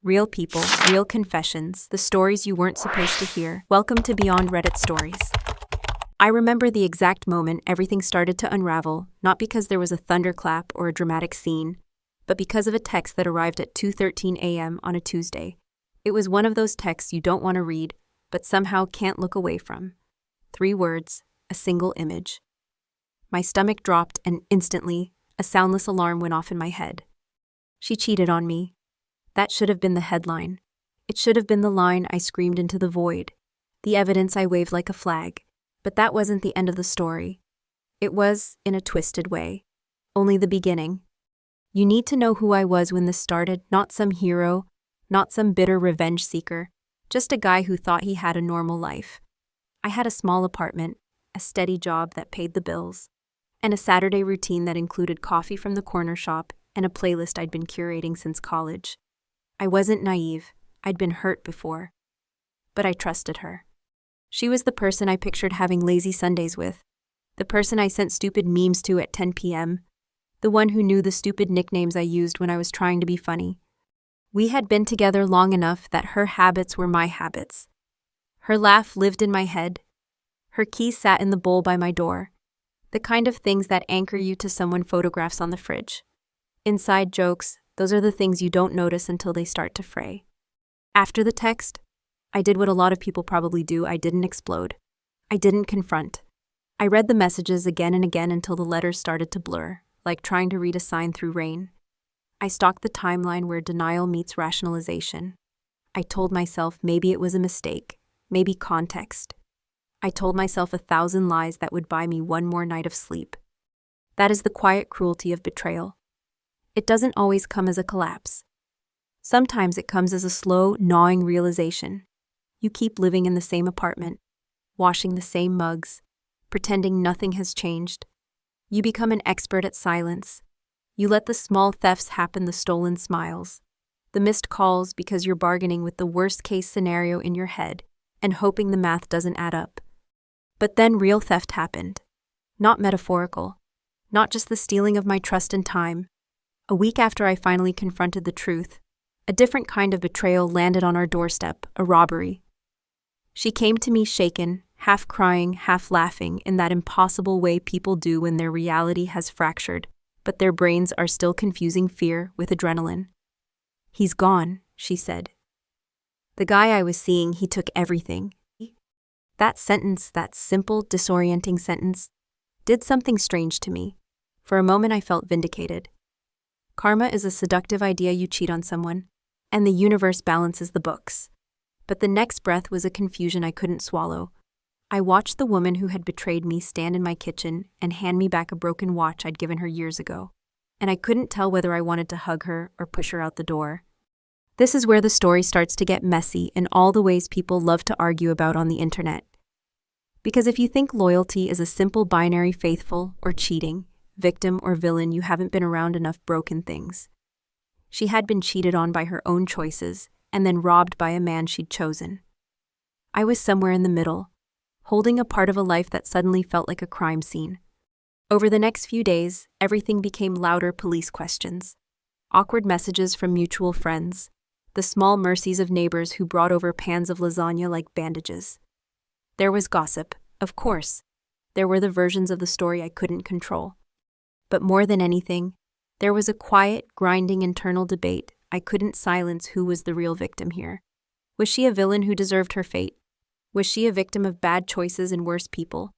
Real people, real confessions, the stories you weren't supposed to hear. Welcome to Beyond Reddit Stories. I remember the exact moment everything started to unravel, not because there was a thunderclap or a dramatic scene, but because of a text that arrived at 2:13 a.m. on a Tuesday. It was one of those texts you don't want to read, but somehow can't look away from. 3 words, a single image. My stomach dropped and instantly, a soundless alarm went off in my head. She cheated on me. That should have been the headline. It should have been the line I screamed into the void, the evidence I waved like a flag. But that wasn't the end of the story. It was, in a twisted way, only the beginning. You need to know who I was when this started, not some hero, not some bitter revenge seeker, just a guy who thought he had a normal life. I had a small apartment, a steady job that paid the bills, and a Saturday routine that included coffee from the corner shop and a playlist I'd been curating since college. I wasn't naive. I'd been hurt before. But I trusted her. She was the person I pictured having lazy Sundays with, the person I sent stupid memes to at 10 p.m., the one who knew the stupid nicknames I used when I was trying to be funny. We had been together long enough that her habits were my habits. Her laugh lived in my head. Her keys sat in the bowl by my door, the kind of things that anchor you to someone photographs on the fridge. Inside jokes, those are the things you don't notice until they start to fray. After the text, I did what a lot of people probably do. I didn't explode. I didn't confront. I read the messages again and again until the letters started to blur, like trying to read a sign through rain. I stalked the timeline where denial meets rationalization. I told myself maybe it was a mistake, maybe context. I told myself 1,000 lies that would buy me one more night of sleep. That is the quiet cruelty of betrayal. It doesn't always come as a collapse. Sometimes it comes as a slow, gnawing realization. You keep living in the same apartment, washing the same mugs, pretending nothing has changed. You become an expert at silence. You let the small thefts happen, the stolen smiles, the missed calls because you're bargaining with the worst-case scenario in your head and hoping the math doesn't add up. But then real theft happened. Not metaphorical. Not just the stealing of my trust and time. A week after I finally confronted the truth, a different kind of betrayal landed on our doorstep, a robbery. She came to me shaken, half crying, half laughing, in that impossible way people do when their reality has fractured, but their brains are still confusing fear with adrenaline. "He's gone," she said. The guy I was seeing, he took everything. That sentence, that simple, disorienting sentence, did something strange to me. For a moment I felt vindicated. Karma is a seductive idea. You cheat on someone, and the universe balances the books. But the next breath was a confusion I couldn't swallow. I watched the woman who had betrayed me stand in my kitchen and hand me back a broken watch I'd given her years ago, and I couldn't tell whether I wanted to hug her or push her out the door. This is where the story starts to get messy in all the ways people love to argue about on the internet. Because if you think loyalty is a simple binary faithful or cheating, victim or villain, you haven't been around enough broken things. She had been cheated on by her own choices and then robbed by a man she'd chosen. I was somewhere in the middle, holding a part of a life that suddenly felt like a crime scene. Over the next few days, everything became louder police questions, awkward messages from mutual friends, the small mercies of neighbors who brought over pans of lasagna like bandages. There was gossip, of course. There were the versions of the story I couldn't control. But more than anything, there was a quiet, grinding internal debate I couldn't silence. Who was the real victim here? Was she a villain who deserved her fate? Was she a victim of bad choices and worse people?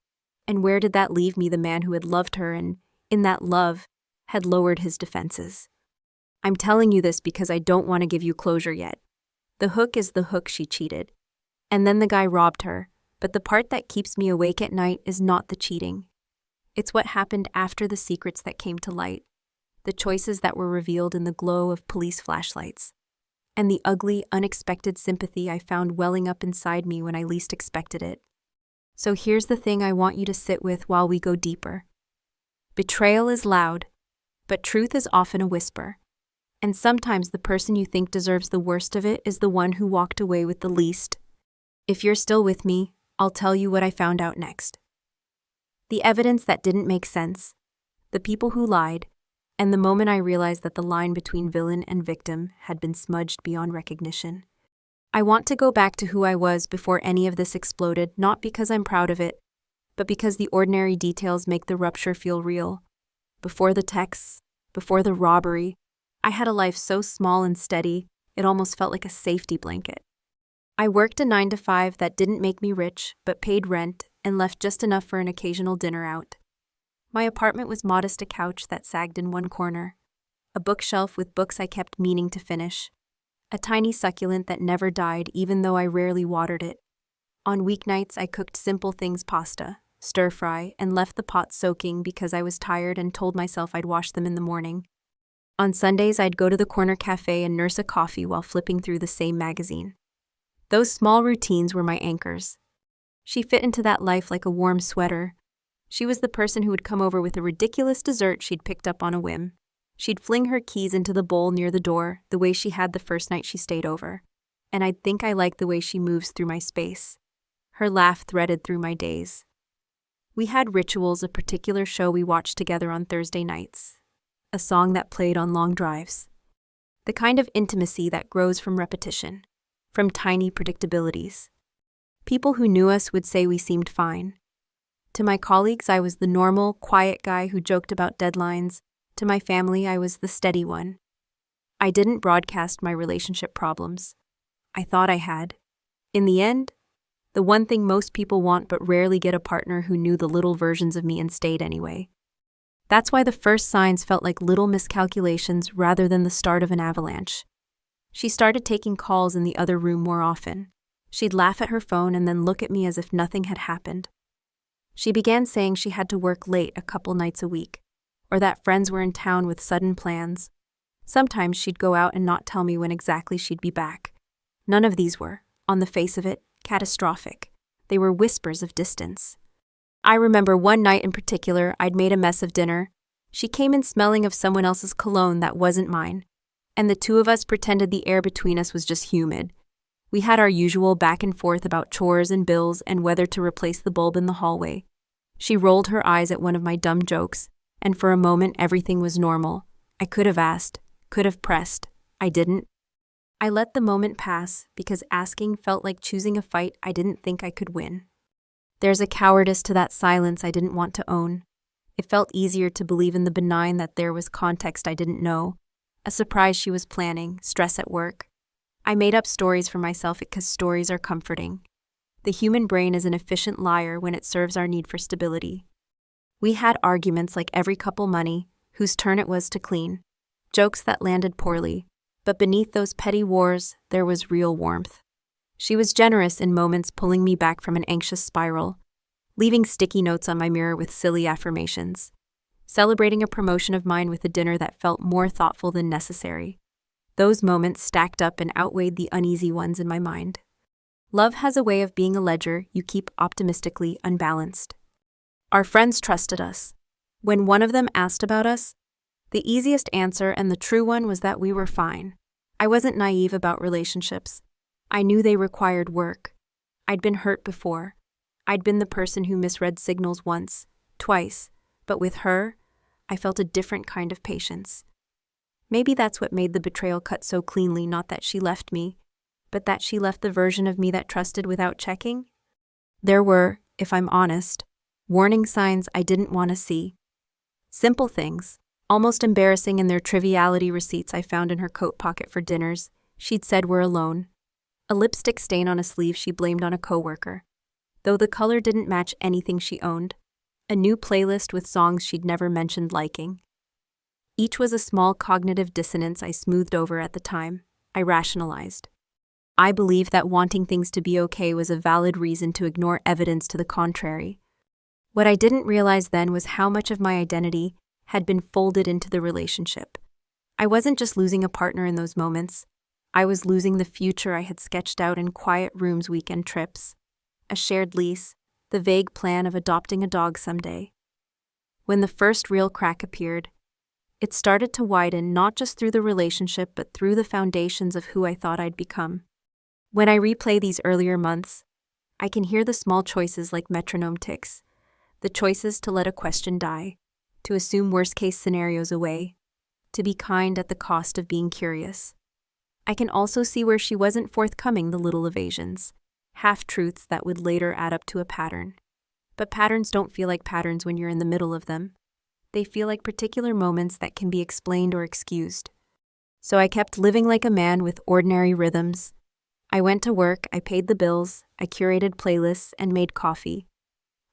And where did that leave me, the man who had loved her and, in that love, had lowered his defenses? I'm telling you this because I don't want to give you closure yet. The hook is the hook. She cheated. And then the guy robbed her. But the part that keeps me awake at night is not the cheating. It's what happened after, the secrets that came to light, the choices that were revealed in the glow of police flashlights, and the ugly, unexpected sympathy I found welling up inside me when I least expected it. So here's the thing I want you to sit with while we go deeper. Betrayal is loud, but truth is often a whisper. And sometimes the person you think deserves the worst of it is the one who walked away with the least. If you're still with me, I'll tell you what I found out next. The evidence that didn't make sense, the people who lied, And the moment I realized that the line between villain and victim had been smudged beyond recognition. I want to go back to who I was before any of this exploded, not because I'm proud of it, but because the ordinary details make the rupture feel real. Before the texts, before the robbery, I had a life so small and steady, it almost felt like a safety blanket. I worked a 9-to-5 that didn't make me rich, but paid rent and left just enough for an occasional dinner out. My apartment was modest, a couch that sagged in one corner, a bookshelf with books I kept meaning to finish, a tiny succulent that never died even though I rarely watered it. On weeknights, I cooked simple things, pasta, stir-fry, and left the pots soaking because I was tired and told myself I'd wash them in the morning. On Sundays, I'd go to the corner cafe and nurse a coffee while flipping through the same magazine. Those small routines were my anchors. She fit into that life like a warm sweater. She was the person who would come over with a ridiculous dessert she'd picked up on a whim. She'd fling her keys into the bowl near the door, the way she had the first night she stayed over. And I'd think I liked the way she moves through my space. Her laugh threaded through my days. We had rituals, a particular show we watched together on Thursday nights, a song that played on long drives. The kind of intimacy that grows from repetition, from tiny predictabilities. People who knew us would say we seemed fine. To my colleagues, I was the normal, quiet guy who joked about deadlines. To my family, I was the steady one. I didn't broadcast my relationship problems. I thought I had. In the end, the one thing most people want but rarely get, a partner who knew the little versions of me and stayed anyway. That's why the first signs felt like little miscalculations rather than the start of an avalanche. She started taking calls in the other room more often. She'd laugh at her phone and then look at me as if nothing had happened. She began saying she had to work late a couple nights a week, or that friends were in town with sudden plans. Sometimes she'd go out and not tell me when exactly she'd be back. None of these were, on the face of it, catastrophic. They were whispers of distance. I remember one night in particular, I'd made a mess of dinner. She came in smelling of someone else's cologne that wasn't mine, and the two of us pretended the air between us was just humid. We had our usual back and forth about chores and bills and whether to replace the bulb in the hallway. She rolled her eyes at one of my dumb jokes, and for a moment everything was normal. I could have asked, could have pressed. I didn't. I let the moment pass because asking felt like choosing a fight I didn't think I could win. There's a cowardice to that silence I didn't want to own. It felt easier to believe in the benign that there was context I didn't know, a surprise she was planning, stress at work. I made up stories for myself because stories are comforting. The human brain is an efficient liar when it serves our need for stability. We had arguments like every couple money, whose turn it was to clean, jokes that landed poorly, but beneath those petty wars, there was real warmth. She was generous in moments, pulling me back from an anxious spiral, leaving sticky notes on my mirror with silly affirmations, celebrating a promotion of mine with a dinner that felt more thoughtful than necessary. Those moments stacked up and outweighed the uneasy ones in my mind. Love has a way of being a ledger you keep optimistically unbalanced. Our friends trusted us. When one of them asked about us, the easiest answer and the true one was that we were fine. I wasn't naive about relationships. I knew they required work. I'd been hurt before. I'd been the person who misread signals once, twice, but with her, I felt a different kind of patience. Maybe that's what made the betrayal cut so cleanly, not that she left me, but that she left the version of me that trusted without checking. There were, if I'm honest, warning signs I didn't want to see. Simple things, almost embarrassing in their triviality, receipts I found in her coat pocket for dinners she'd said were alone. A lipstick stain on a sleeve she blamed on a coworker, though the color didn't match anything she owned. A new playlist with songs she'd never mentioned liking. Each was a small cognitive dissonance I smoothed over at the time. I rationalized. I believed that wanting things to be okay was a valid reason to ignore evidence to the contrary. What I didn't realize then was how much of my identity had been folded into the relationship. I wasn't just losing a partner in those moments. I was losing the future I had sketched out in quiet rooms, weekend trips, a shared lease, the vague plan of adopting a dog someday. When the first real crack appeared, it started to widen not just through the relationship but through the foundations of who I thought I'd become. When I replay these earlier months, I can hear the small choices like metronome ticks, the choices to let a question die, to assume worst-case scenarios away, to be kind at the cost of being curious. I can also see where she wasn't forthcoming the little evasions, half-truths that would later add up to a pattern. But patterns don't feel like patterns when you're in the middle of them. They feel like particular moments that can be explained or excused. So I kept living like a man with ordinary rhythms. I went to work, I paid the bills, I curated playlists, and made coffee.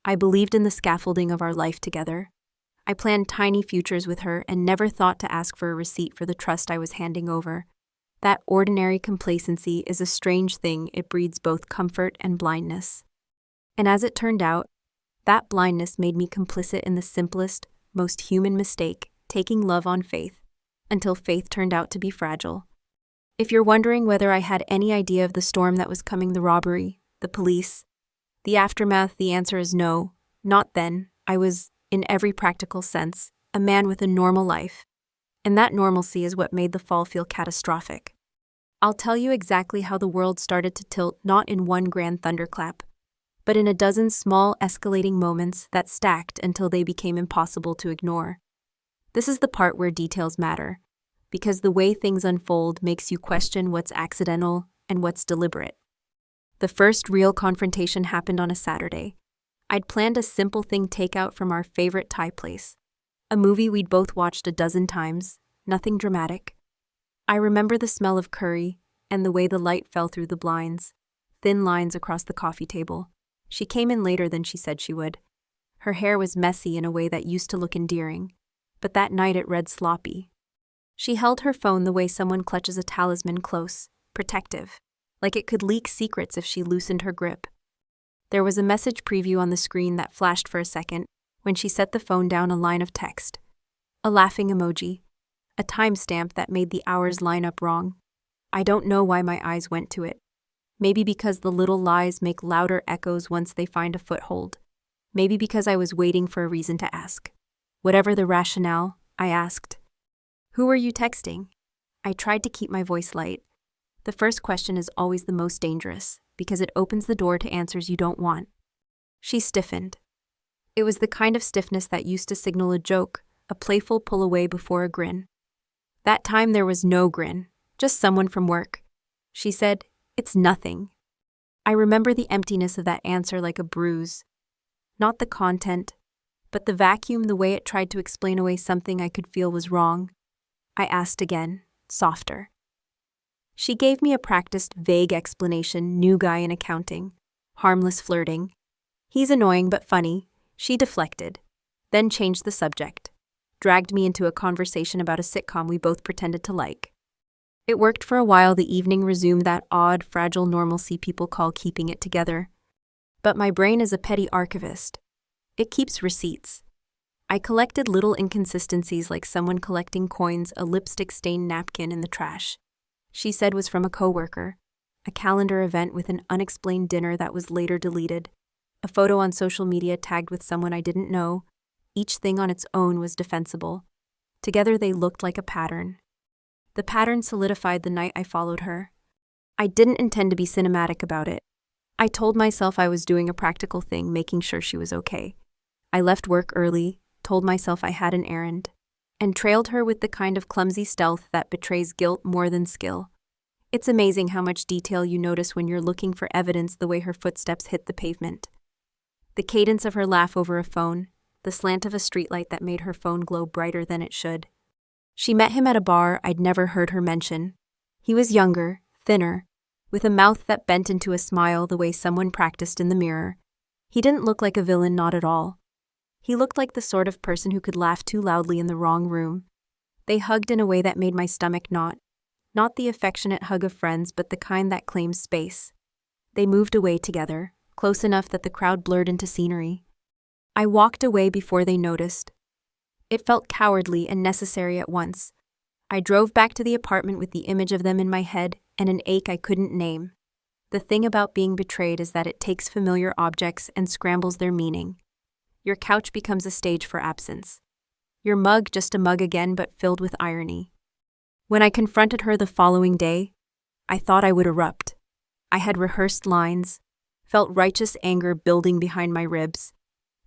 I believed in the scaffolding of our life together. I planned tiny futures with her and never thought to ask for a receipt for the trust I was handing over. That ordinary complacency is a strange thing. It breeds both comfort and blindness. And as it turned out, that blindness made me complicit in the simplest, most human mistake, taking love on faith, until faith turned out to be fragile. If you're wondering whether I had any idea of the storm that was coming, the robbery, the police, the aftermath, the answer is no, not then. I was, in every practical sense, a man with a normal life. And that normalcy is what made the fall feel catastrophic. I'll tell you exactly how the world started to tilt, not in one grand thunderclap, but in a dozen small escalating moments that stacked until they became impossible to ignore. This is the part where details matter, because the way things unfold makes you question what's accidental and what's deliberate. The first real confrontation happened on a Saturday. I'd planned a simple thing takeout from our favorite Thai place, a movie we'd both watched a dozen times, nothing dramatic. I remember the smell of curry and the way the light fell through the blinds, thin lines across the coffee table. She came in later than she said she would. Her hair was messy in a way that used to look endearing, but that night it read sloppy. She held her phone the way someone clutches a talisman, close, protective, like it could leak secrets if she loosened her grip. There was a message preview on the screen that flashed for a second. When she set the phone down, a line of text, a laughing emoji, a timestamp that made the hours line up wrong. I don't know why my eyes went to it. Maybe because the little lies make louder echoes once they find a foothold. Maybe because I was waiting for a reason to ask. Whatever the rationale, I asked, "Who are you texting?" I tried to keep my voice light. The first question is always the most dangerous, because it opens the door to answers you don't want. She stiffened. It was the kind of stiffness that used to signal a joke, a playful pull away before a grin. That time there was no grin, just someone from work. She said, "It's nothing." I remember the emptiness of that answer like a bruise. Not the content, but the vacuum, the way it tried to explain away something I could feel was wrong. I asked again, softer. She gave me a practiced, vague explanation, new guy in accounting, harmless flirting. He's annoying but funny. She deflected, then changed the subject, dragged me into a conversation about a sitcom we both pretended to like. It worked for a while. The evening resumed that odd, fragile normalcy people call keeping it together. But my brain is a petty archivist. It keeps receipts. I collected little inconsistencies like someone collecting coins, a lipstick-stained napkin in the trash. She said was from a coworker, a calendar event with an unexplained dinner that was later deleted, a photo on social media tagged with someone I didn't know. Each thing on its own was defensible. Together they looked like a pattern. The pattern solidified the night I followed her. I didn't intend to be cinematic about it. I told myself I was doing a practical thing, making sure she was okay. I left work early, told myself I had an errand, and trailed her with the kind of clumsy stealth that betrays guilt more than skill. It's amazing how much detail you notice when you're looking for evidence, the way her footsteps hit the pavement, the cadence of her laugh over a phone, the slant of a streetlight that made her phone glow brighter than it should. She met him at a bar I'd never heard her mention. He was younger, thinner, with a mouth that bent into a smile the way someone practiced in the mirror. He didn't look like a villain, not at all. He looked like the sort of person who could laugh too loudly in the wrong room. They hugged in a way that made my stomach knot. Not the affectionate hug of friends, but the kind that claims space. They moved away together, close enough that the crowd blurred into scenery. I walked away before they noticed. It felt cowardly and necessary at once. I drove back to the apartment with the image of them in my head and an ache I couldn't name. The thing about being betrayed is that it takes familiar objects and scrambles their meaning. Your couch becomes a stage for absence. Your mug just a mug again, but filled with irony. When I confronted her the following day, I thought I would erupt. I had rehearsed lines, felt righteous anger building behind my ribs.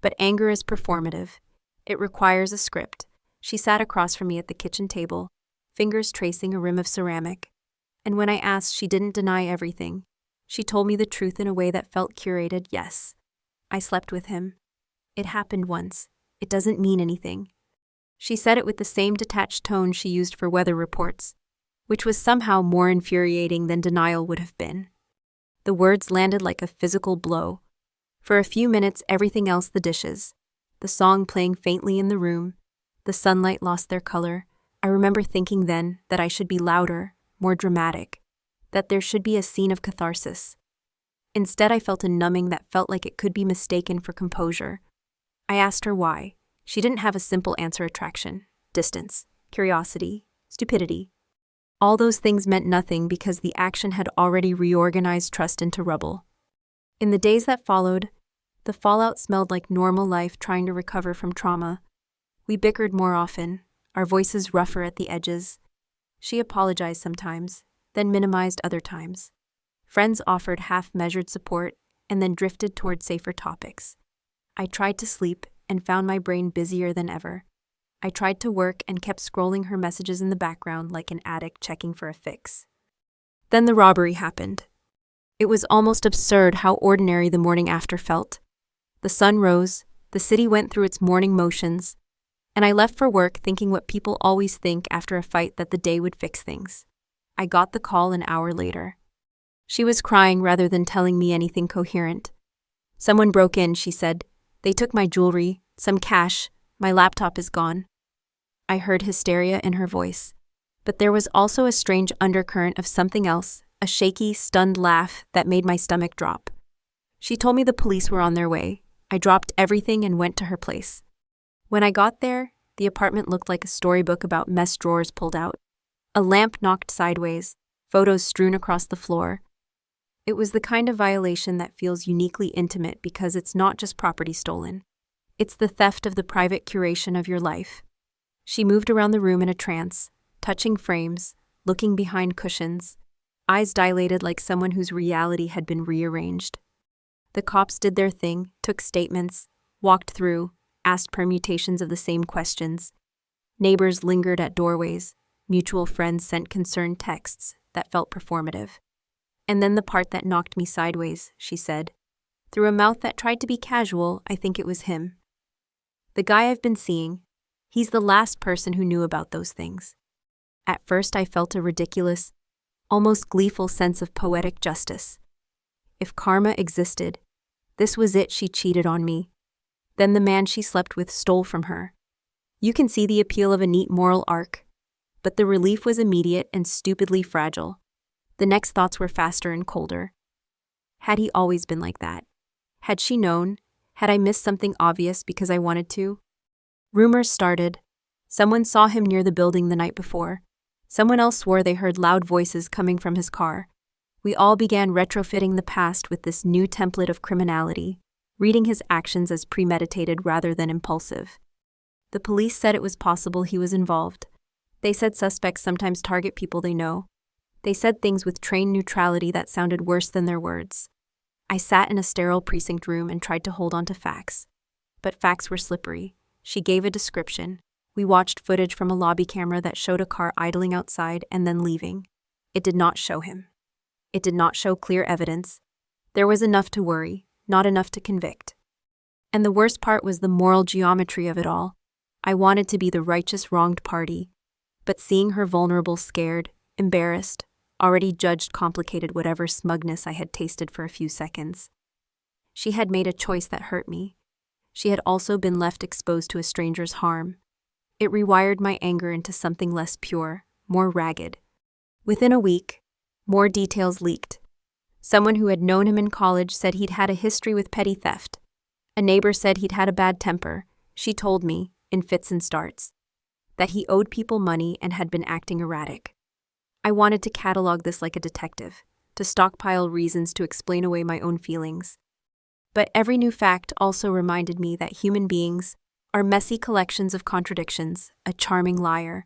But anger is performative. It requires a script. She sat across from me at the kitchen table, fingers tracing a rim of ceramic. And when I asked, she didn't deny everything. She told me the truth in a way that felt curated. Yes, I slept with him. It happened once. It doesn't mean anything. She said it with the same detached tone she used for weather reports, which was somehow more infuriating than denial would have been. The words landed like a physical blow. For a few minutes, everything else, the dishes, the song playing faintly in the room, the sunlight lost their color. I remember thinking then that I should be louder, more dramatic, that there should be a scene of catharsis. Instead, I felt a numbing that felt like it could be mistaken for composure. I asked her why. She didn't have a simple answer. Attraction, distance, curiosity, stupidity. All those things meant nothing because the action had already reorganized trust into rubble. In the days that followed, the fallout smelled like normal life trying to recover from trauma. We bickered more often, our voices rougher at the edges. She apologized sometimes, then minimized other times. Friends offered half-measured support and then drifted toward safer topics. I tried to sleep and found my brain busier than ever. I tried to work and kept scrolling her messages in the background like an addict checking for a fix. Then the robbery happened. It was almost absurd how ordinary the morning after felt. The sun rose, the city went through its morning motions, and I left for work thinking what people always think after a fight, that the day would fix things. I got the call an hour later. She was crying rather than telling me anything coherent. Someone broke in, she said. They took my jewelry, some cash, my laptop is gone. I heard hysteria in her voice, but there was also a strange undercurrent of something else, a shaky, stunned laugh that made my stomach drop. She told me the police were on their way. I dropped everything and went to her place. When I got there, the apartment looked like a storybook about mess drawers pulled out. A lamp knocked sideways, photos strewn across the floor. It was the kind of violation that feels uniquely intimate because it's not just property stolen. It's the theft of the private curation of your life. She moved around the room in a trance, touching frames, looking behind cushions, eyes dilated like someone whose reality had been rearranged. The cops did their thing, took statements, walked through, asked permutations of the same questions. Neighbors lingered at doorways. Mutual friends sent concerned texts that felt performative. And then the part that knocked me sideways, she said. Through a mouth that tried to be casual, I think it was him. The guy I've been seeing, he's the last person who knew about those things. At first I felt a ridiculous, almost gleeful sense of poetic justice. If karma existed, this was it. She cheated on me. Then the man she slept with stole from her. You can see the appeal of a neat moral arc, but the relief was immediate and stupidly fragile. The next thoughts were faster and colder. Had he always been like that? Had she known? Had I missed something obvious because I wanted to? Rumors started. Someone saw him near the building the night before. Someone else swore they heard loud voices coming from his car. We all began retrofitting the past with this new template of criminality, reading his actions as premeditated rather than impulsive. The police said it was possible he was involved. They said suspects sometimes target people they know. They said things with trained neutrality that sounded worse than their words. I sat in a sterile precinct room and tried to hold on to facts. But facts were slippery. She gave a description. We watched footage from a lobby camera that showed a car idling outside and then leaving. It did not show him. It did not show clear evidence. There was enough to worry, not enough to convict. And the worst part was the moral geometry of it all. I wanted to be the righteous wronged party, but seeing her vulnerable, scared, embarrassed, already judged complicated whatever smugness I had tasted for a few seconds. She had made a choice that hurt me. She had also been left exposed to a stranger's harm. It rewired my anger into something less pure, more ragged. Within a week, more details leaked. Someone who had known him in college said he'd had a history with petty theft. A neighbor said he'd had a bad temper. She told me, in fits and starts, that he owed people money and had been acting erratic. I wanted to catalog this like a detective, to stockpile reasons to explain away my own feelings. But every new fact also reminded me that human beings are messy collections of contradictions, a charming liar,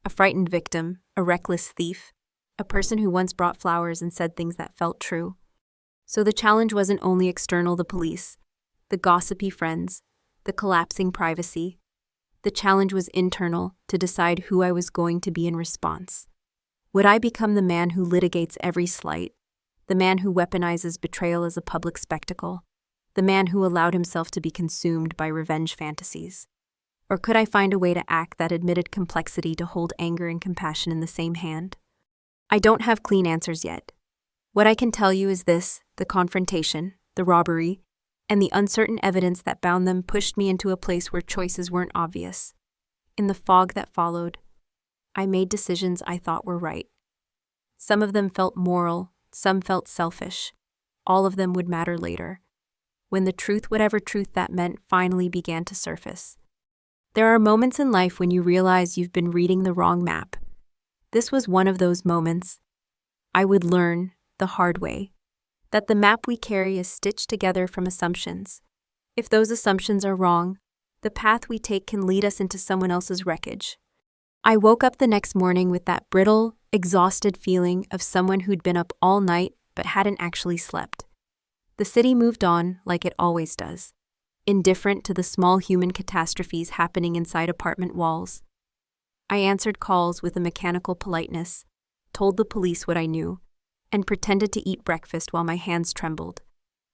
a frightened victim, a reckless thief, a person who once brought flowers and said things that felt true. So the challenge wasn't only external, the police, the gossipy friends, the collapsing privacy. The challenge was internal, to decide who I was going to be in response. Would I become the man who litigates every slight, the man who weaponizes betrayal as a public spectacle, the man who allowed himself to be consumed by revenge fantasies? Or could I find a way to act that admitted complexity to hold anger and compassion in the same hand? I don't have clean answers yet. What I can tell you is this: the confrontation, the robbery, and the uncertain evidence that bound them pushed me into a place where choices weren't obvious. In the fog that followed, I made decisions I thought were right. Some of them felt moral, some felt selfish. All of them would matter later, when the truth, whatever truth that meant, finally began to surface. There are moments in life when you realize you've been reading the wrong map. This was one of those moments. I would learn, the hard way, that the map we carry is stitched together from assumptions. If those assumptions are wrong, the path we take can lead us into someone else's wreckage. I woke up the next morning with that brittle, exhausted feeling of someone who'd been up all night but hadn't actually slept. The city moved on like it always does, indifferent to the small human catastrophes happening inside apartment walls. I answered calls with a mechanical politeness, told the police what I knew, and pretended to eat breakfast while my hands trembled.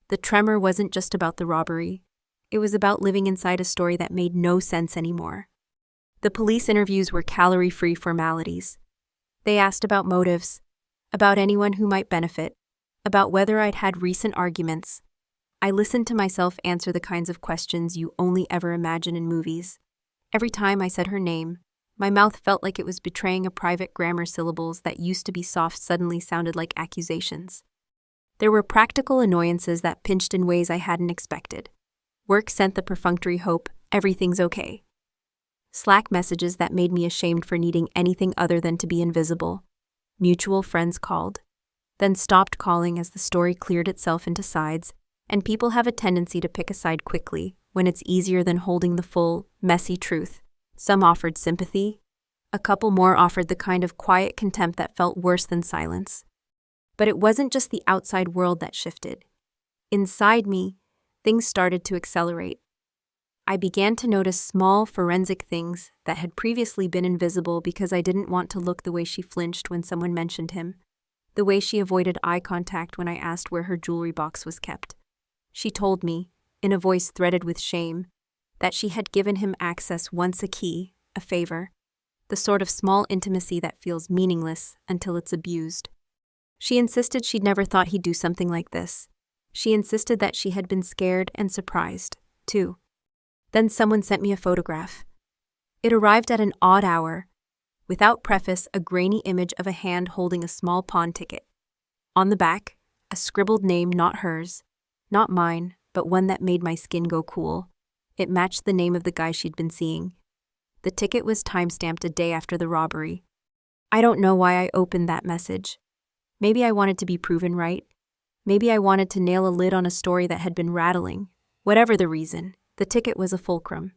The tremor wasn't just about the robbery. It was about living inside a story that made no sense anymore. The police interviews were calorie-free formalities. They asked about motives, about anyone who might benefit, about whether I'd had recent arguments. I listened to myself answer the kinds of questions you only ever imagine in movies. Every time I said her name, my mouth felt like it was betraying a private grammar. Syllables that used to be soft suddenly sounded like accusations. There were practical annoyances that pinched in ways I hadn't expected. Work sent the perfunctory hope, everything's okay. Slack messages that made me ashamed for needing anything other than to be invisible. Mutual friends called, then stopped calling as the story cleared itself into sides, and people have a tendency to pick a side quickly when it's easier than holding the full, messy truth. Some offered sympathy. A couple more offered the kind of quiet contempt that felt worse than silence. But it wasn't just the outside world that shifted. Inside me, things started to accelerate. I began to notice small, forensic things that had previously been invisible because I didn't want to look: the way she flinched when someone mentioned him, the way she avoided eye contact when I asked where her jewelry box was kept. She told me, in a voice threaded with shame, that she had given him access once, a key, a favor, the sort of small intimacy that feels meaningless until it's abused. She insisted she'd never thought he'd do something like this. She insisted that she had been scared and surprised, too. Then someone sent me a photograph. It arrived at an odd hour. Without preface, a grainy image of a hand holding a small pawn ticket. On the back, a scribbled name, not hers, not mine, but one that made my skin go cool. It matched the name of the guy she'd been seeing. The ticket was time-stamped a day after the robbery. I don't know why I opened that message. Maybe I wanted to be proven right. Maybe I wanted to nail a lid on a story that had been rattling. Whatever the reason, the ticket was a fulcrum.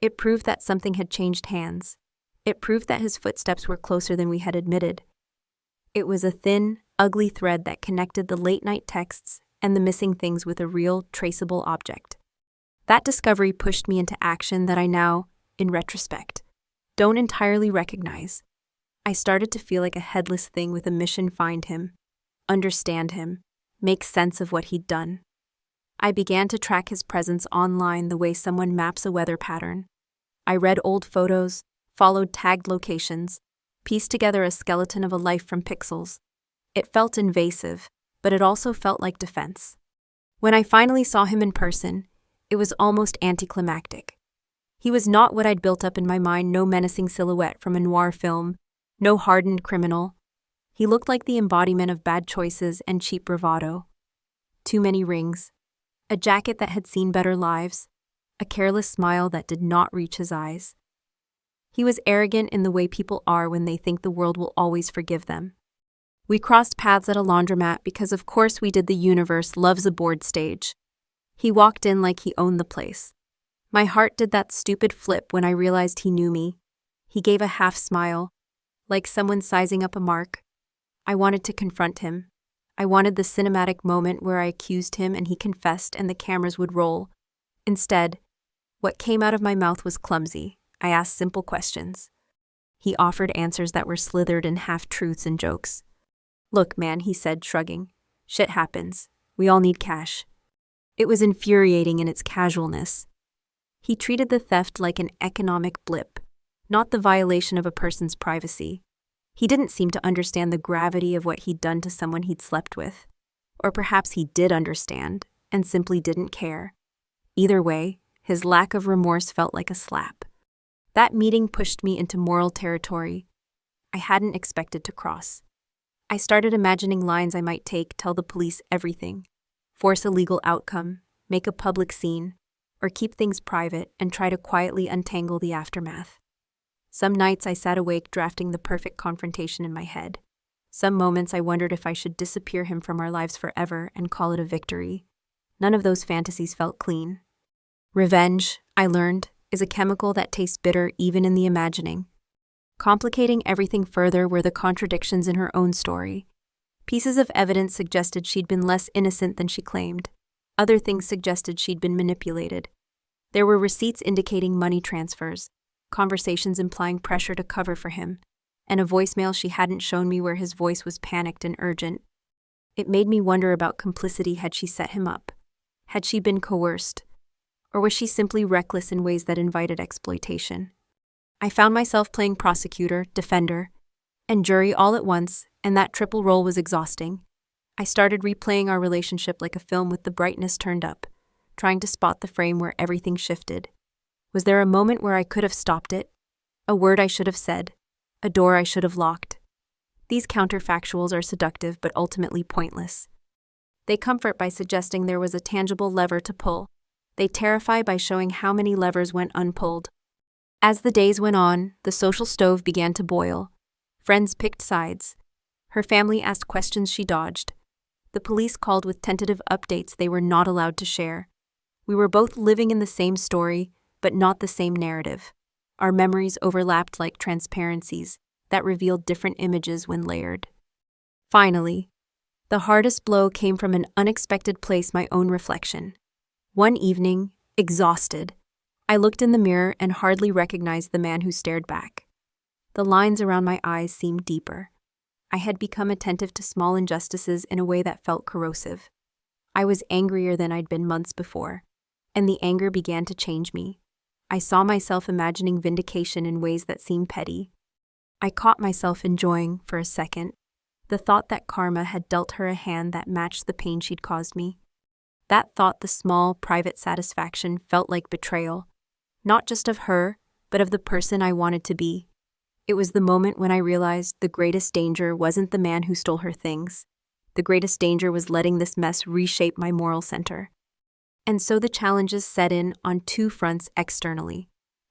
It proved that something had changed hands. It proved that his footsteps were closer than we had admitted. It was a thin, ugly thread that connected the late-night texts and the missing things with a real, traceable object. That discovery pushed me into action that I now, in retrospect, don't entirely recognize. I started to feel like a headless thing with a mission: find him, understand him, make sense of what he'd done. I began to track his presence online the way someone maps a weather pattern. I read old photos, followed tagged locations, pieced together a skeleton of a life from pixels. It felt invasive, but it also felt like defense. When I finally saw him in person, it was almost anticlimactic. He was not what I'd built up in my mind: no menacing silhouette from a noir film, no hardened criminal. He looked like the embodiment of bad choices and cheap bravado. Too many rings, a jacket that had seen better lives, a careless smile that did not reach his eyes. He was arrogant in the way people are when they think the world will always forgive them. We crossed paths at a laundromat because of course we did. The universe loves a board stage. He walked in like he owned the place. My heart did that stupid flip when I realized he knew me. He gave a half smile, like someone sizing up a mark. I wanted to confront him. I wanted the cinematic moment where I accused him and he confessed and the cameras would roll. Instead, what came out of my mouth was clumsy. I asked simple questions. He offered answers that were slithered in half-truths and jokes. "Look, man," he said, shrugging. "Shit happens. We all need cash." It was infuriating in its casualness. He treated the theft like an economic blip, not the violation of a person's privacy. He didn't seem to understand the gravity of what he'd done to someone he'd slept with. Or perhaps he did understand, and simply didn't care. Either way, his lack of remorse felt like a slap. That meeting pushed me into moral territory I hadn't expected to cross. I started imagining lines I might take, tell the police everything, force a legal outcome, make a public scene, or keep things private and try to quietly untangle the aftermath. Some nights I sat awake drafting the perfect confrontation in my head. Some moments I wondered if I should disappear him from our lives forever and call it a victory. None of those fantasies felt clean. Revenge, I learned, is a chemical that tastes bitter even in the imagining. Complicating everything further were the contradictions in her own story. Pieces of evidence suggested she'd been less innocent than she claimed. Other things suggested she'd been manipulated. There were receipts indicating money transfers, conversations implying pressure to cover for him, and a voicemail she hadn't shown me where his voice was panicked and urgent. It made me wonder about complicity. Had she set him up? Had she been coerced? Or was she simply reckless in ways that invited exploitation? I found myself playing prosecutor, defender, and jury all at once, and that triple role was exhausting. I started replaying our relationship like a film with the brightness turned up, trying to spot the frame where everything shifted. Was there a moment where I could have stopped it? A word I should have said? A door I should have locked? These counterfactuals are seductive but ultimately pointless. They comfort by suggesting there was a tangible lever to pull. They terrify by showing how many levers went unpulled. As the days went on, the social stove began to boil. Friends picked sides. Her family asked questions she dodged. The police called with tentative updates they were not allowed to share. We were both living in the same story, but not the same narrative. Our memories overlapped like transparencies that revealed different images when layered. Finally, the hardest blow came from an unexpected place: my own reflection. One evening, exhausted, I looked in the mirror and hardly recognized the man who stared back. The lines around my eyes seemed deeper. I had become attentive to small injustices in a way that felt corrosive. I was angrier than I'd been months before, and the anger began to change me. I saw myself imagining vindication in ways that seemed petty. I caught myself enjoying, for a second, the thought that karma had dealt her a hand that matched the pain she'd caused me. That thought, the small, private satisfaction, felt like betrayal, not just of her, but of the person I wanted to be. It was the moment when I realized the greatest danger wasn't the man who stole her things. The greatest danger was letting this mess reshape my moral center. And so the challenges set in on two fronts externally: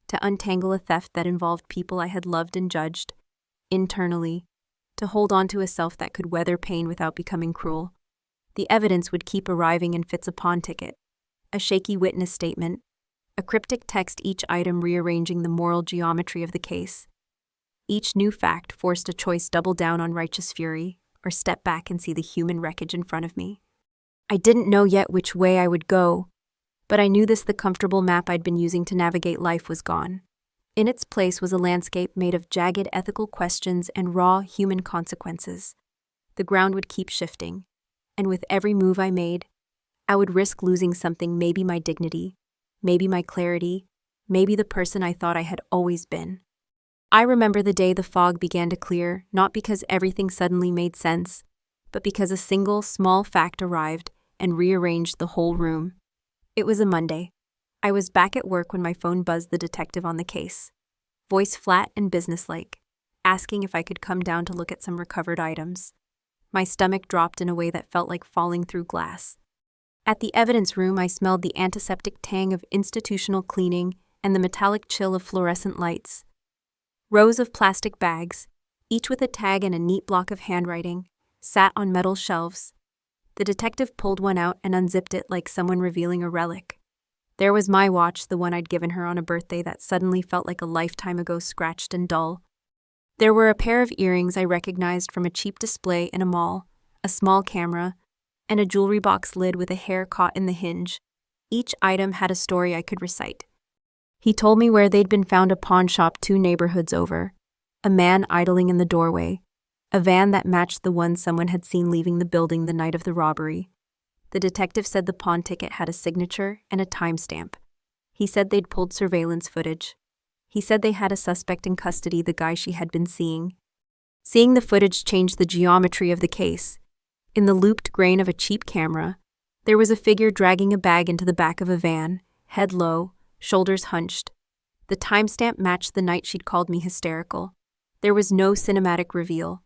to untangle a theft that involved people I had loved and judged; internally, to hold on to a self that could weather pain without becoming cruel. The evidence would keep arriving in fits: a pawn ticket, a shaky witness statement, a cryptic text, each item rearranging the moral geometry of the case. Each new fact forced a choice: double down on righteous fury, or step back and see the human wreckage in front of me. I didn't know yet which way I would go, but I knew the comfortable map I'd been using to navigate life was gone. In its place was a landscape made of jagged ethical questions and raw human consequences. The ground would keep shifting, and with every move I made, I would risk losing something: maybe my dignity, maybe my clarity, maybe the person I thought I had always been. I remember the day the fog began to clear, not because everything suddenly made sense, but because a single, small fact arrived and rearranged the whole room. It was a Monday. I was back at work when my phone buzzed: the detective on the case. Voice flat and businesslike, asking if I could come down to look at some recovered items. My stomach dropped in a way that felt like falling through glass. At the evidence room, I smelled the antiseptic tang of institutional cleaning and the metallic chill of fluorescent lights. Rows of plastic bags, each with a tag and a neat block of handwriting, sat on metal shelves. The detective pulled one out and unzipped it like someone revealing a relic. There was my watch, the one I'd given her on a birthday that suddenly felt like a lifetime ago, scratched and dull. There were a pair of earrings I recognized from a cheap display in a mall, a small camera, and a jewelry box lid with a hair caught in the hinge. Each item had a story I could recite. He told me where they'd been found a pawn shop 2 neighborhoods over, a man idling in the doorway, a van that matched the one someone had seen leaving the building the night of the robbery. The detective said the pawn ticket had a signature and a timestamp. He said they'd pulled surveillance footage. He said they had a suspect in custody, the guy she had been seeing. Seeing the footage changed the geometry of the case. In the looped grain of a cheap camera, there was a figure dragging a bag into the back of a van, head low, shoulders hunched. The timestamp matched the night she'd called me hysterical. There was no cinematic reveal.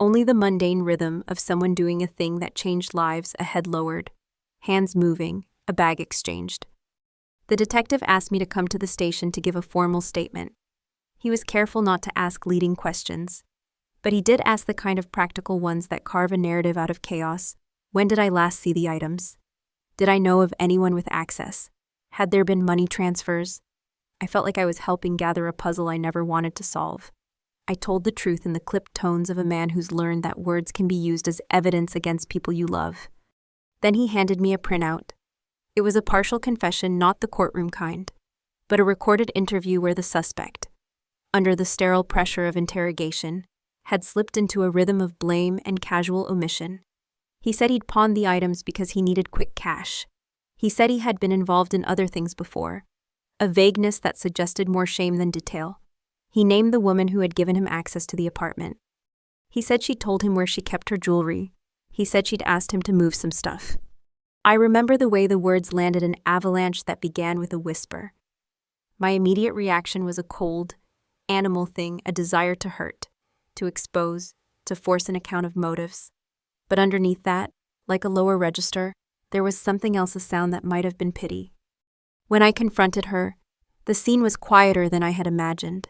Only the mundane rhythm of someone doing a thing that changed lives, a head lowered, hands moving, a bag exchanged. The detective asked me to come to the station to give a formal statement. He was careful not to ask leading questions, but he did ask the kind of practical ones that carve a narrative out of chaos. When did I last see the items? Did I know of anyone with access? Had there been money transfers? I felt like I was helping gather a puzzle I never wanted to solve. I told the truth in the clipped tones of a man who's learned that words can be used as evidence against people you love. Then he handed me a printout. It was a partial confession, not the courtroom kind, but a recorded interview where the suspect, under the sterile pressure of interrogation, had slipped into a rhythm of blame and casual omission. He said he'd pawned the items because he needed quick cash. He said he had been involved in other things before, a vagueness that suggested more shame than detail. He named the woman who had given him access to the apartment. He said she'd told him where she kept her jewelry. He said she'd asked him to move some stuff. I remember the way the words landed, an avalanche that began with a whisper. My immediate reaction was a cold, animal thing, a desire to hurt, to expose, to force an account of motives. But underneath that, like a lower register, there was something else, a sound that might have been pity. When I confronted her, the scene was quieter than I had imagined.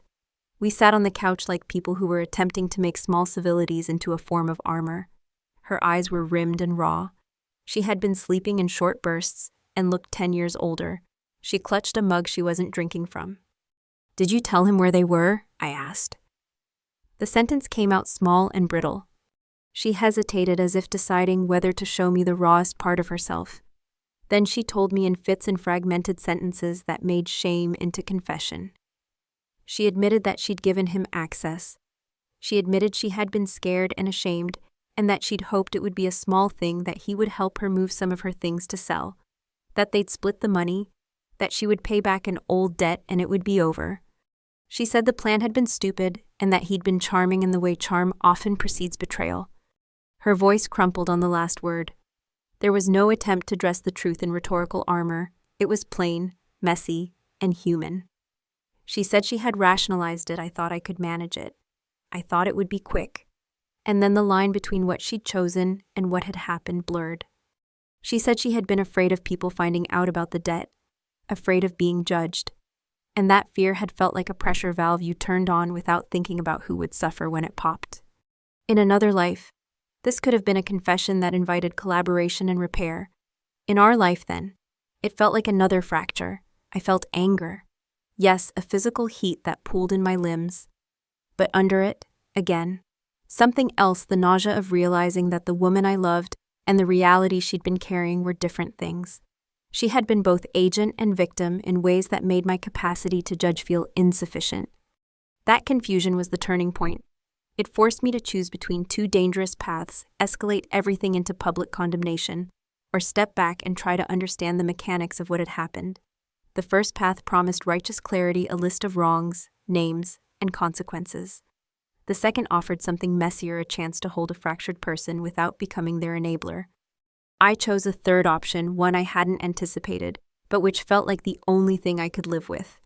We sat on the couch like people who were attempting to make small civilities into a form of armor. Her eyes were rimmed and raw. She had been sleeping in short bursts and looked 10 years older. She clutched a mug she wasn't drinking from. "Did you tell him where they were?" I asked. The sentence came out small and brittle. She hesitated, as if deciding whether to show me the rawest part of herself. Then she told me in fits and fragmented sentences that made shame into confession. She admitted that she'd given him access. She admitted she had been scared and ashamed, and that she'd hoped it would be a small thing, that he would help her move some of her things to sell, that they'd split the money, that she would pay back an old debt and it would be over. She said the plan had been stupid and that he'd been charming in the way charm often precedes betrayal. Her voice crumpled on the last word. There was no attempt to dress the truth in rhetorical armor. It was plain, messy, and human. She said she had rationalized it. I thought I could manage it. I thought it would be quick. And then the line between what she'd chosen and what had happened blurred. She said she had been afraid of people finding out about the debt, afraid of being judged. And that fear had felt like a pressure valve you turned on without thinking about who would suffer when it popped. In another life, this could have been a confession that invited collaboration and repair. In our life, then, it felt like another fracture. I felt anger. Yes, a physical heat that pooled in my limbs. But under it, again, something else, the nausea of realizing that the woman I loved and the reality she'd been carrying were different things. She had been both agent and victim in ways that made my capacity to judge feel insufficient. That confusion was the turning point. It forced me to choose between two dangerous paths: escalate everything into public condemnation, or step back and try to understand the mechanics of what had happened. The first path promised righteous clarity, a list of wrongs, names, and consequences. The second offered something messier, a chance to hold a fractured person without becoming their enabler. I chose a third option, one I hadn't anticipated, but which felt like the only thing I could live with.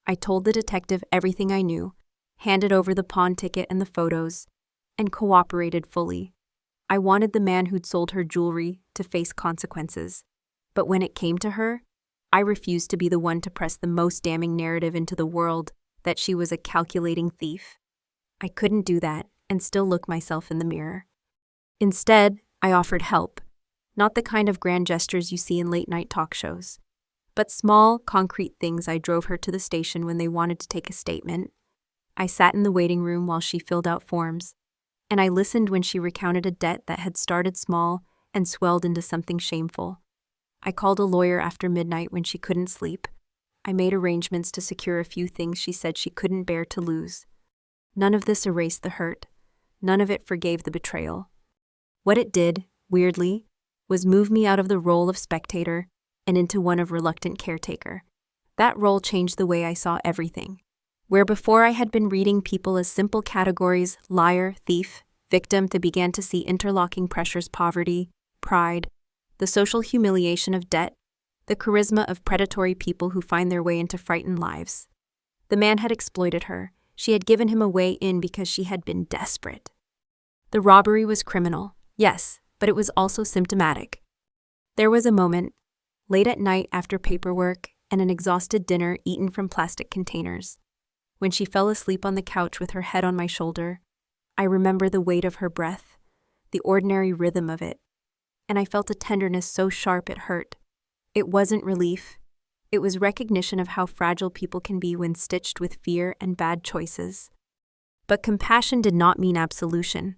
I told the detective everything I knew, handed over the pawn ticket and the photos, and cooperated fully. I wanted the man who'd sold her jewelry to face consequences. But when it came to her, I refused to be the one to press the most damning narrative into the world, that she was a calculating thief. I couldn't do that and still look myself in the mirror. Instead, I offered help. Not the kind of grand gestures you see in late-night talk shows, but small, concrete things. I drove her to the station when they wanted to take a statement. I sat in the waiting room while she filled out forms, and I listened when she recounted a debt that had started small and swelled into something shameful. I called a lawyer after midnight when she couldn't sleep. I made arrangements to secure a few things she said she couldn't bear to lose. None of this erased the hurt. None of it forgave the betrayal. What it did, weirdly, was move me out of the role of spectator and into one of reluctant caretaker. That role changed the way I saw everything. Where before I had been reading people as simple categories, liar, thief, victim, they began to see interlocking pressures: poverty, pride, the social humiliation of debt, the charisma of predatory people who find their way into frightened lives. The man had exploited her. She had given him a way in because she had been desperate. The robbery was criminal, yes, but it was also symptomatic. There was a moment, late at night after paperwork and an exhausted dinner eaten from plastic containers, when she fell asleep on the couch with her head on my shoulder. I remember the weight of her breath, the ordinary rhythm of it, and I felt a tenderness so sharp it hurt. It wasn't relief. It was recognition of how fragile people can be when stitched with fear and bad choices. But compassion did not mean absolution.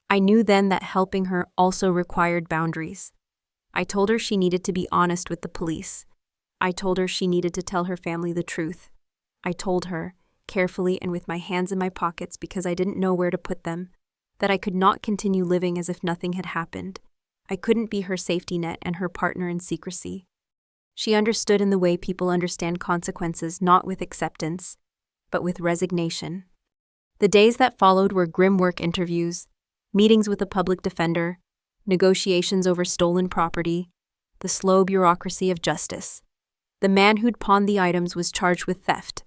I knew then that helping her also required boundaries. I told her she needed to be honest with the police. I told her she needed to tell her family the truth. I told her, carefully and with my hands in my pockets because I didn't know where to put them, that I could not continue living as if nothing had happened. I couldn't be her safety net and her partner in secrecy. She understood in the way people understand consequences, not with acceptance, but with resignation. The days that followed were grim work interviews, meetings with a public defender, negotiations over stolen property, the slow bureaucracy of justice. The man who'd pawned the items was charged with theft.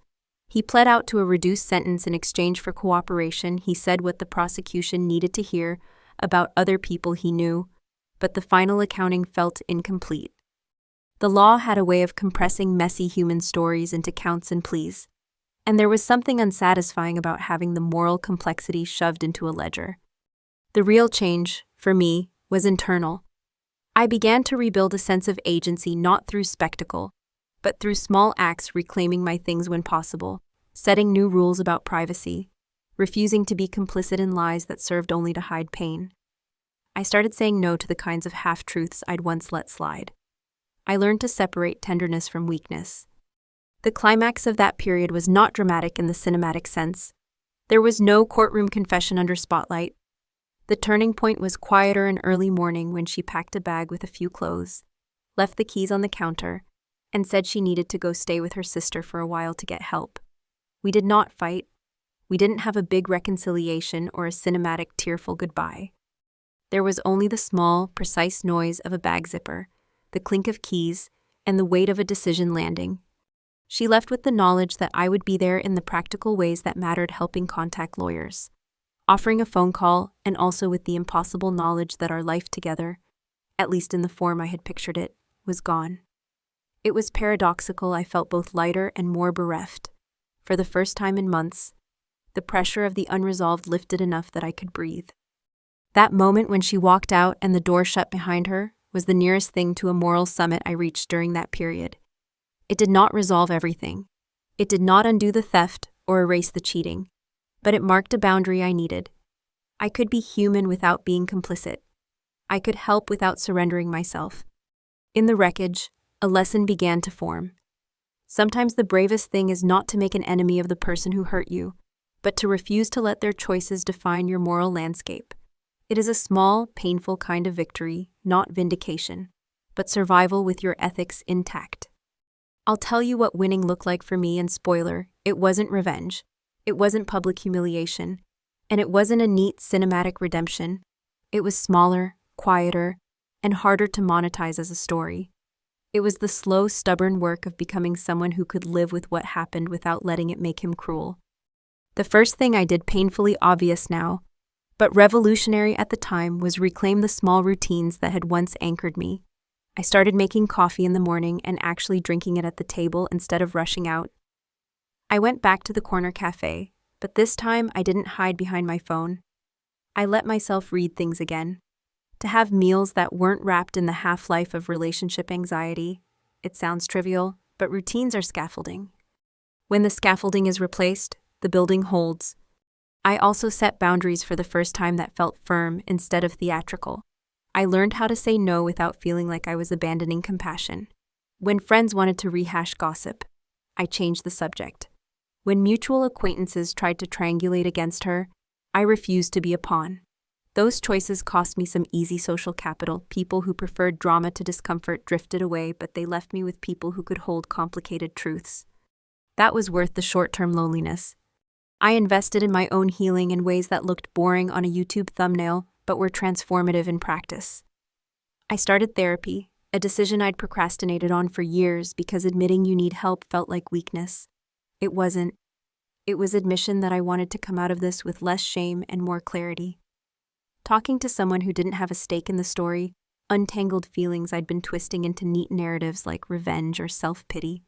He pled out to a reduced sentence in exchange for cooperation. He said what the prosecution needed to hear about other people he knew, but the final accounting felt incomplete. The law had a way of compressing messy human stories into counts and pleas, and there was something unsatisfying about having the moral complexity shoved into a ledger. The real change, for me, was internal. I began to rebuild a sense of agency not through spectacle, but through small acts, reclaiming my things when possible, setting new rules about privacy, refusing to be complicit in lies that served only to hide pain. I started saying no to the kinds of half-truths I'd once let slide. I learned to separate tenderness from weakness. The climax of that period was not dramatic in the cinematic sense. There was no courtroom confession under spotlight. The turning point was quieter and early morning when she packed a bag with a few clothes, left the keys on the counter, and said she needed to go stay with her sister for a while to get help. We did not fight. We didn't have a big reconciliation or a cinematic, tearful goodbye. There was only the small, precise noise of a bag zipper, the clink of keys, and the weight of a decision landing. She left with the knowledge that I would be there in the practical ways that mattered, helping contact lawyers, offering a phone call, and also with the impossible knowledge that our life together, at least in the form I had pictured it, was gone. It was paradoxical. I felt both lighter and more bereft. For the first time in months, the pressure of the unresolved lifted enough that I could breathe. That moment when she walked out and the door shut behind her was the nearest thing to a moral summit I reached during that period. It did not resolve everything. It did not undo the theft or erase the cheating, but it marked a boundary I needed. I could be human without being complicit. I could help without surrendering myself. In the wreckage, a lesson began to form. Sometimes the bravest thing is not to make an enemy of the person who hurt you, but to refuse to let their choices define your moral landscape. It is a small, painful kind of victory, not vindication, but survival with your ethics intact. I'll tell you what winning looked like for me, and spoiler, it wasn't revenge. It wasn't public humiliation, and it wasn't a neat cinematic redemption. It was smaller, quieter, and harder to monetize as a story. It was the slow, stubborn work of becoming someone who could live with what happened without letting it make him cruel. The first thing I did, painfully obvious now, but revolutionary at the time, was reclaim the small routines that had once anchored me. I started making coffee in the morning and actually drinking it at the table instead of rushing out. I went back to the corner cafe, but this time I didn't hide behind my phone. I let myself read things again. To have meals that weren't wrapped in the half-life of relationship anxiety. It sounds trivial, but routines are scaffolding. When the scaffolding is replaced, the building holds. I also set boundaries for the first time that felt firm instead of theatrical. I learned how to say no without feeling like I was abandoning compassion. When friends wanted to rehash gossip, I changed the subject. When mutual acquaintances tried to triangulate against her, I refused to be a pawn. Those choices cost me some easy social capital. People who preferred drama to discomfort drifted away, but they left me with people who could hold complicated truths. That was worth the short-term loneliness. I invested in my own healing in ways that looked boring on a YouTube thumbnail, but were transformative in practice. I started therapy, a decision I'd procrastinated on for years because admitting you need help felt like weakness. It wasn't. It was admission that I wanted to come out of this with less shame and more clarity. Talking to someone who didn't have a stake in the story untangled feelings I'd been twisting into neat narratives like revenge or self-pity.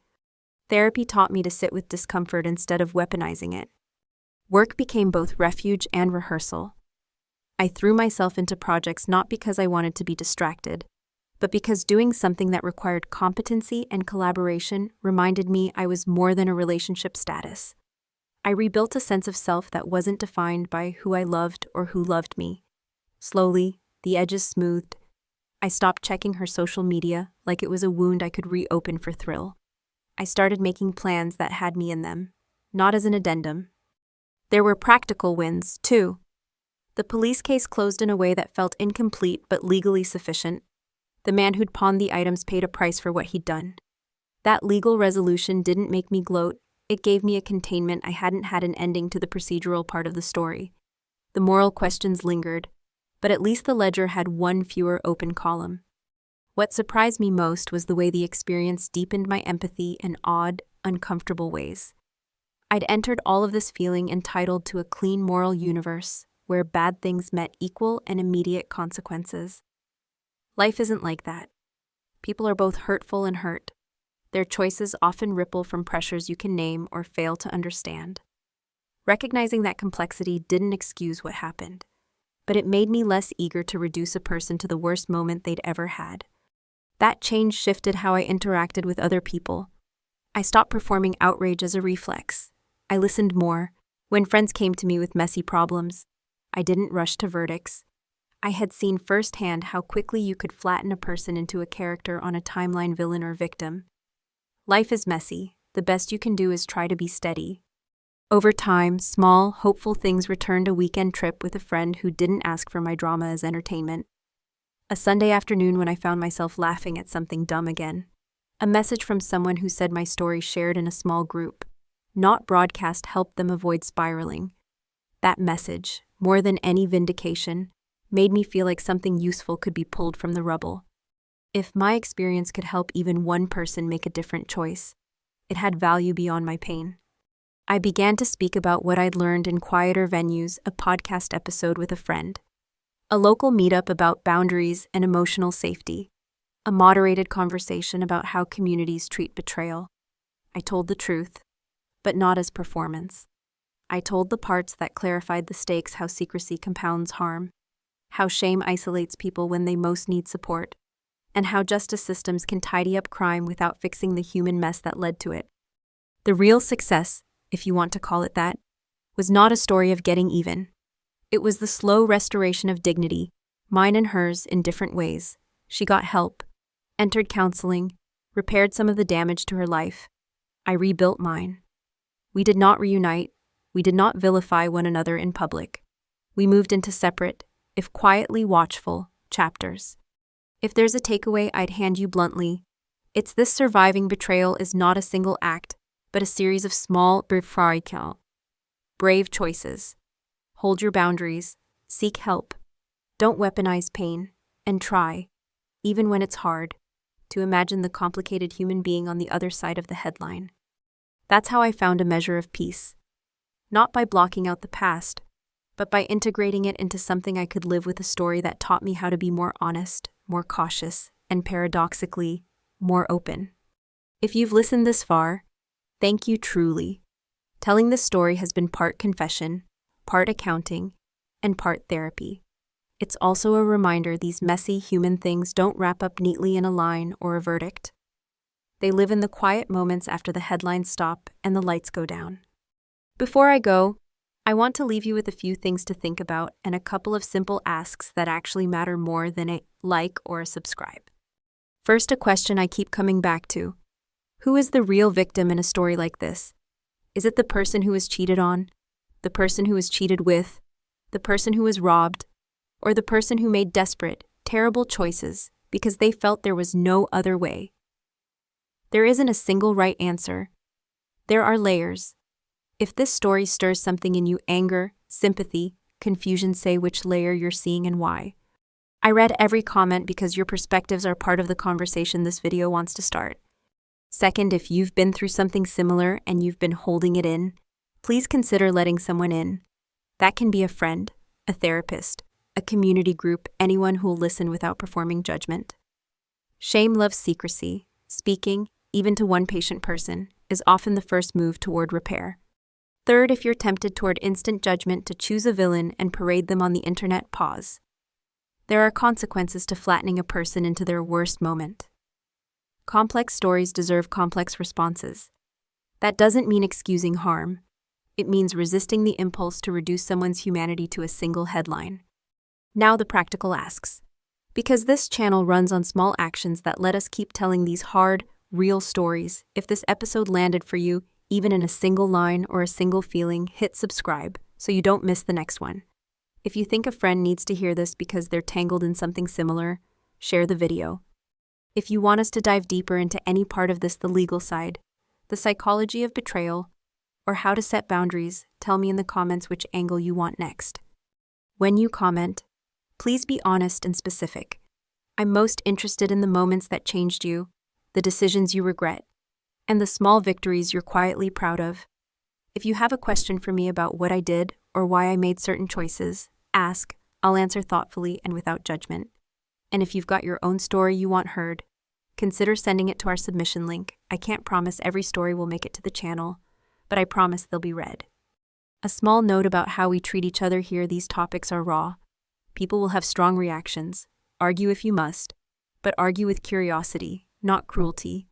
Therapy taught me to sit with discomfort instead of weaponizing it. Work became both refuge and rehearsal. I threw myself into projects not because I wanted to be distracted, but because doing something that required competency and collaboration reminded me I was more than a relationship status. I rebuilt a sense of self that wasn't defined by who I loved or who loved me. Slowly, the edges smoothed. I stopped checking her social media like it was a wound I could reopen for thrill. I started making plans that had me in them, not as an addendum. There were practical wins, too. The police case closed in a way that felt incomplete but legally sufficient. The man who'd pawned the items paid a price for what he'd done. That legal resolution didn't make me gloat. It gave me a containment I hadn't had an ending to the procedural part of the story. The moral questions lingered, but at least the ledger had one fewer open column. What surprised me most was the way the experience deepened my empathy in odd, uncomfortable ways. I'd entered all of this feeling entitled to a clean moral universe where bad things met equal and immediate consequences. Life isn't like that. People are both hurtful and hurt. Their choices often ripple from pressures you can name or fail to understand. Recognizing that complexity didn't excuse what happened, but it made me less eager to reduce a person to the worst moment they'd ever had. That change shifted how I interacted with other people. I stopped performing outrage as a reflex. I listened more. When friends came to me with messy problems, I didn't rush to verdicts. I had seen firsthand how quickly you could flatten a person into a character on a timeline villain or victim. Life is messy. The best you can do is try to be steady. Over time, small, hopeful things returned: a weekend trip with a friend who didn't ask for my drama as entertainment. A Sunday afternoon when I found myself laughing at something dumb again. A message from someone who said my story shared in a small group, not broadcast, helped them avoid spiraling. That message, more than any vindication, made me feel like something useful could be pulled from the rubble. If my experience could help even one person make a different choice, it had value beyond my pain. I began to speak about what I'd learned in quieter venues, a podcast episode with a friend, a local meetup about boundaries and emotional safety, a moderated conversation about how communities treat betrayal. I told the truth, but not as performance. I told the parts that clarified the stakes: how secrecy compounds harm, how shame isolates people when they most need support, and how justice systems can tidy up crime without fixing the human mess that led to it. The real success, if you want to call it that, was not a story of getting even. It was the slow restoration of dignity, mine and hers in different ways. She got help, entered counseling, repaired some of the damage to her life. I rebuilt mine. We did not reunite. We did not vilify one another in public. We moved into separate, if quietly watchful, chapters. If there's a takeaway I'd hand you bluntly, it's this: surviving betrayal is not a single act, but a series of small, brave choices. Hold your boundaries, seek help, don't weaponize pain, and try, even when it's hard, to imagine the complicated human being on the other side of the headline. That's how I found a measure of peace. Not by blocking out the past, but by integrating it into something I could live with: a story that taught me how to be more honest, more cautious, and paradoxically, more open. If you've listened this far, thank you truly. Telling this story has been part confession, part accounting, and part therapy. It's also a reminder these messy human things don't wrap up neatly in a line or a verdict. They live in the quiet moments after the headlines stop and the lights go down. Before I go, I want to leave you with a few things to think about and a couple of simple asks that actually matter more than a like or a subscribe. First, a question I keep coming back to: Who is the real victim in a story like this? Is it the person who was cheated on, the person who was cheated with, the person who was robbed, or the person who made desperate, terrible choices because they felt there was no other way? There isn't a single right answer. There are layers. If this story stirs something in you, anger, sympathy, confusion, say which layer you're seeing and why. I read every comment because your perspectives are part of the conversation this video wants to start. Second, if you've been through something similar and you've been holding it in, please consider letting someone in. That can be a friend, a therapist, a community group, anyone who will listen without performing judgment. Shame loves secrecy. Speaking, even to one patient person, is often the first move toward repair. Third, if you're tempted toward instant judgment to choose a villain and parade them on the internet, pause. There are consequences to flattening a person into their worst moment. Complex stories deserve complex responses. That doesn't mean excusing harm. It means resisting the impulse to reduce someone's humanity to a single headline. Now the practical asks. Because this channel runs on small actions that let us keep telling these hard, real stories, if this episode landed for you, even in a single line or a single feeling, hit subscribe so you don't miss the next one. If you think a friend needs to hear this because they're tangled in something similar, share the video. If you want us to dive deeper into any part of this, the legal side, the psychology of betrayal, or how to set boundaries, tell me in the comments which angle you want next. When you comment, please be honest and specific. I'm most interested in the moments that changed you, the decisions you regret, and the small victories you're quietly proud of. If you have a question for me about what I did or why I made certain choices, ask. I'll answer thoughtfully and without judgment. And if you've got your own story you want heard, consider sending it to our submission link. I can't promise every story will make it to the channel, but I promise they'll be read. A small note about how we treat each other here: these topics are raw. People will have strong reactions. Argue if you must, but argue with curiosity, not cruelty.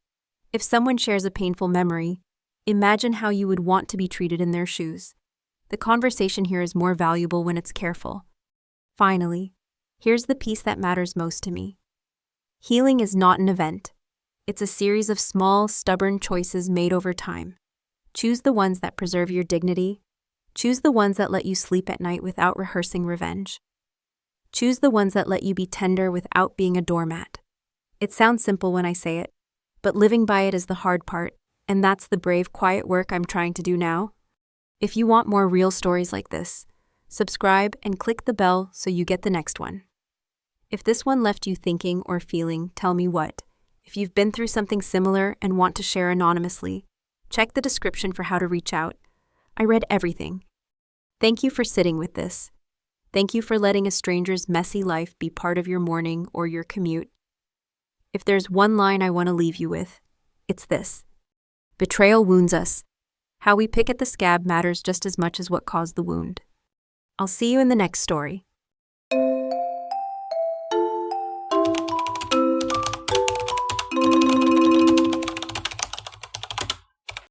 If someone shares a painful memory, imagine how you would want to be treated in their shoes. The conversation here is more valuable when it's careful. Finally, here's the piece that matters most to me. Healing is not an event. It's a series of small, stubborn choices made over time. Choose the ones that preserve your dignity. Choose the ones that let you sleep at night without rehearsing revenge. Choose the ones that let you be tender without being a doormat. It sounds simple when I say it, but living by it is the hard part, and that's the brave, quiet work I'm trying to do now. If you want more real stories like this, subscribe and click the bell so you get the next one. If this one left you thinking or feeling, tell me what. If you've been through something similar and want to share anonymously, check the description for how to reach out. I read everything. Thank you for sitting with this. Thank you for letting a stranger's messy life be part of your morning or your commute. If there's one line I want to leave you with, it's this. Betrayal wounds us. How we pick at the scab matters just as much as what caused the wound. I'll see you in the next story.